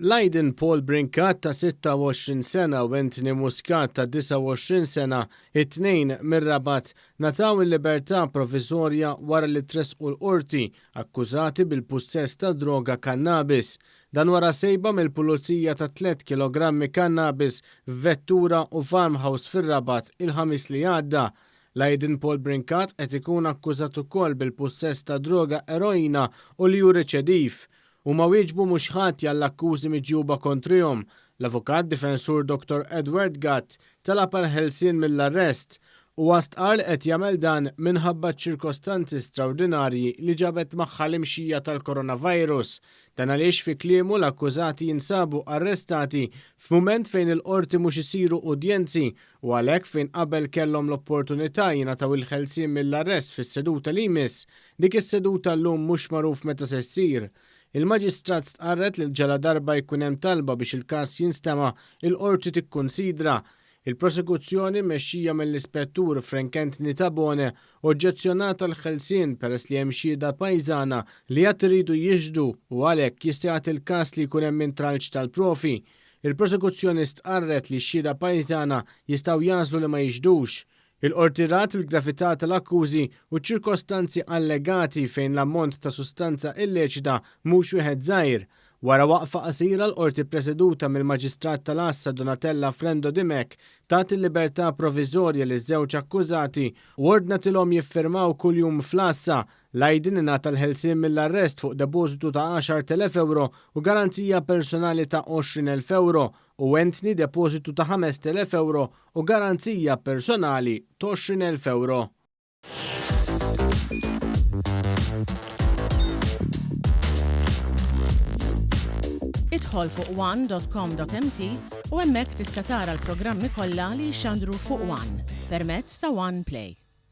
Lydn Paul Brincat ta' 26 sena u Anthony Muscat ta' 29 sena, it-tnejn mir-Rabat nataw il-libertà provviżorja wara li tressqu l-Qorti akkużati bil-pussess tad-droga Kannabis. Dan Wara Sejba mill-pulizija ta' 3 kg Kannabis f'vettura u farmhouse fir-Rabat il-ħamis li għadda. Lydn Paul Brincat qed ikun akkużat ukoll bil-pussess ta' droga eroina u li hu reċediv. U ma wieġbu mhux ħati għall-akkużi miġjuba kontrihom. L-avukat d-difiżur Dr Edward Gatt talab l-ħelsien mill-arrest u qal qed jagħmel dan minħabba ċ-ċirkostanzi straordinarji li ġabet magħha l-imxija tal-Coronavirus. Dan għaliex fi kliemu l-akkużati jinsabu arrestati f'mument fejn il-qorti mhux isiru udjenzi u għalhekk fejn qabel kellhom l-opportunità jingħataw il-ħelsien mill-arrest fis-seduta l-Ħamis. Dik is-seduta llum mhux magħruf meta se ssir. Il-Maġistrat stqarret li ġala darba jkun hemm talba biex il-każ jinstema' il-qorti tikkunsidra. Il-prosekuzzjoni mmexxija mill-Ispettur Anthony oġġezzjonata l-ħelsien peress li hemm xhieda pajżana li qatt iridu jiġdu u għalhekk jista' jagħti il-każ li jkun hemm intralġ tal-provi. Il-prosekuzzjoni stqarret li x-xhieda pajżana jistgħu jażlu li ma jiġdux. Il-qorti rat il-gravità tal-akkużi u ċ-ċirkostanzi allegati fejn l-ammont ta' sustanza illeċita mhux wieħed żgħir. Wara waqfa qasira l-qorti preseduta mill-Maġistrat tal-Assa Donatella Frendo Dimek tat il-libertà provviżorja li żewġ akkużati u ordnatilhom jiffirmaw kuljum fl-Assa. Lydn ingħata l-ħelsien mill-arrest fuq depożitu ta' 10,000 euro u garanzija personali ta' 20,000 euro u Anthony depożitu ta' 5,000 euro u garanzija personali ta' 20,000 euro. Idħol fuq one.com.mt u hemmhekk tista' tara l-programmi kollha li jxandru fuq One permezz ta' One Play.